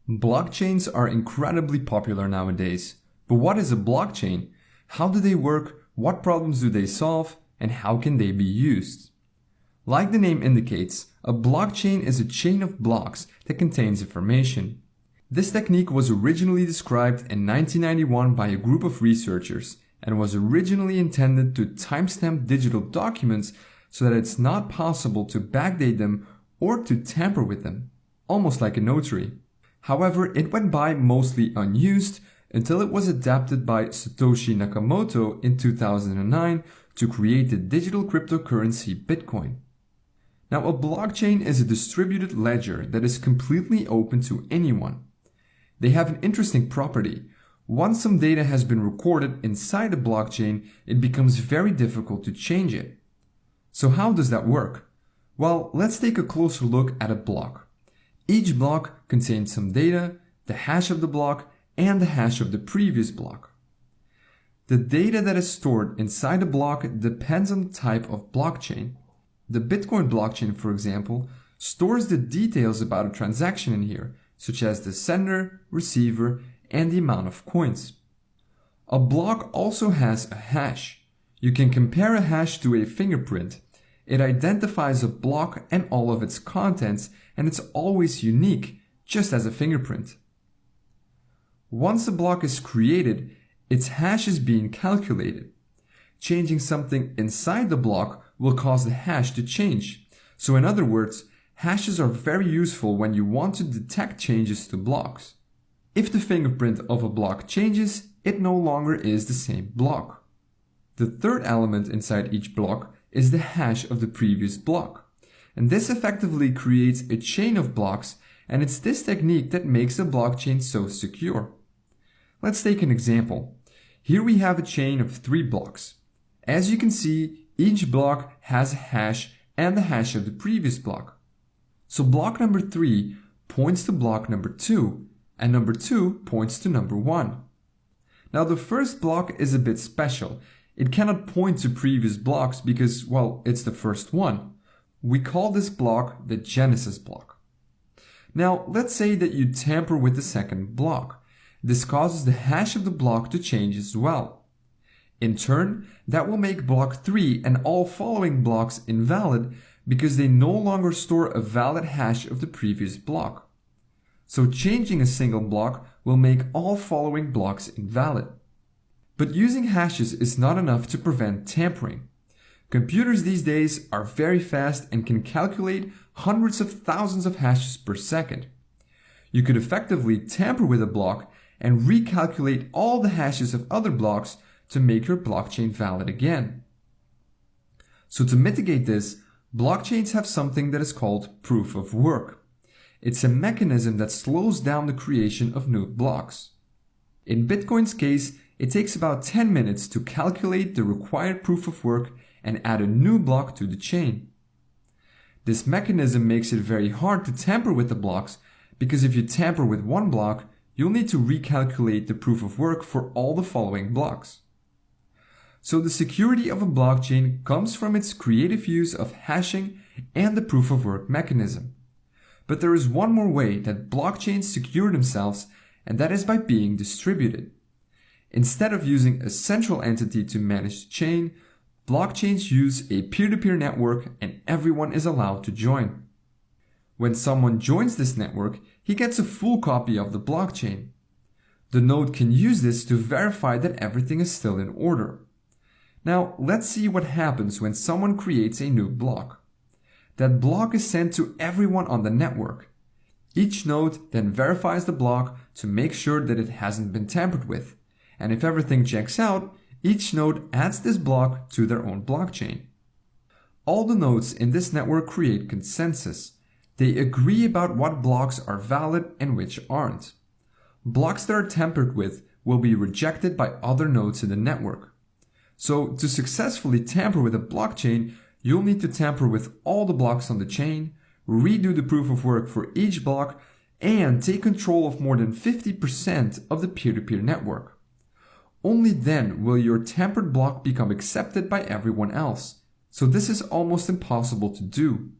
Blockchains are incredibly popular nowadays. But what is a blockchain? How do they work? What problems do they solve? And how can they be used? Like the name indicates, a blockchain is a chain of blocks that contains information. This technique was originally described in 1991 by a group of researchers and was originally intended to timestamp digital documents so that it's not possible to backdate them or to tamper with them, almost like a notary. However, it went by mostly unused until it was adapted by Satoshi Nakamoto in 2009 to create the digital cryptocurrency Bitcoin. Now, a blockchain is a distributed ledger that is completely open to anyone. They have an interesting property. Once some data has been recorded inside a blockchain, it becomes very difficult to change it. So how does that work? Well, let's take a closer look at a block. Each block contains some data, the hash of the block, and the hash of the previous block. The data that is stored inside a block depends on the type of blockchain. The Bitcoin blockchain, for example, stores the details about a transaction in here, such as the sender, receiver, and the amount of coins. A block also has a hash. You can compare a hash to a fingerprint. It identifies a block and all of its contents, and it's always unique, just as a fingerprint. Once a block is created, its hash is being calculated. Changing something inside the block will cause the hash to change. So in other words, hashes are very useful when you want to detect changes to blocks. If the fingerprint of a block changes, it no longer is the same block. The third element inside each block is the hash of the previous block. And this effectively creates a chain of blocks, and it's this technique that makes the blockchain so secure. Let's take an example. Here we have a chain of 3 blocks. As you can see, each block has a hash and the hash of the previous block. So block number 3 points to block number 2, and number 2 points to number 1. Now the first block is a bit special. It cannot point to previous blocks because, well, it's the first one. We call this block the Genesis block. Now let's say that you tamper with the second block. This causes the hash of the block to change as well. In turn, that will make block 3 and all following blocks invalid because they no longer store a valid hash of the previous block. So changing a single block will make all following blocks invalid. But using hashes is not enough to prevent tampering. Computers these days are very fast and can calculate hundreds of thousands of hashes per second. You could effectively tamper with a block and recalculate all the hashes of other blocks to make your blockchain valid again. So to mitigate this, blockchains have something that is called proof of work. It's a mechanism that slows down the creation of new blocks. In Bitcoin's case, it takes about 10 minutes to calculate the required proof of work and add a new block to the chain. This mechanism makes it very hard to tamper with the blocks because if you tamper with one block, you'll need to recalculate the proof of work for all the following blocks. So the security of a blockchain comes from its creative use of hashing and the proof of work mechanism. But there is one more way that blockchains secure themselves, and that is by being distributed. Instead of using a central entity to manage the chain, blockchains use a peer-to-peer network and everyone is allowed to join. When someone joins this network, he gets a full copy of the blockchain. The node can use this to verify that everything is still in order. Now, let's see what happens when someone creates a new block. That block is sent to everyone on the network. Each node then verifies the block to make sure that it hasn't been tampered with. And if everything checks out, each node adds this block to their own blockchain. All the nodes in this network create consensus. They agree about what blocks are valid and which aren't. Blocks that are tampered with will be rejected by other nodes in the network. So to successfully tamper with a blockchain, you'll need to tamper with all the blocks on the chain, redo the proof of work for each block, and take control of more than 50% of the peer-to-peer network. Only then will your tampered block become accepted by everyone else. So this is almost impossible to do.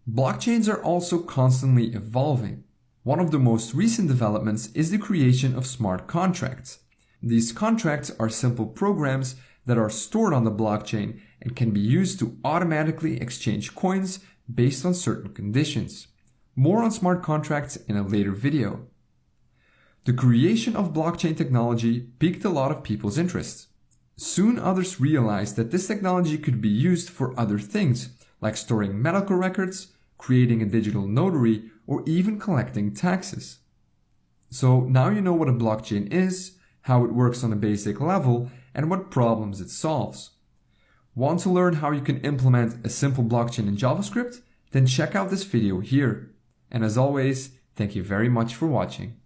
Blockchains are also constantly evolving. One of the most recent developments is the creation of smart contracts. These contracts are simple programs that are stored on the blockchain and can be used to automatically exchange coins based on certain conditions. More on smart contracts in a later video. The creation of blockchain technology piqued a lot of people's interest. Soon others realized that this technology could be used for other things, like storing medical records, creating a digital notary, or even collecting taxes. So now you know what a blockchain is, how it works on a basic level, and what problems it solves. Want to learn how you can implement a simple blockchain in JavaScript? Then check out this video here. And as always, thank you very much for watching.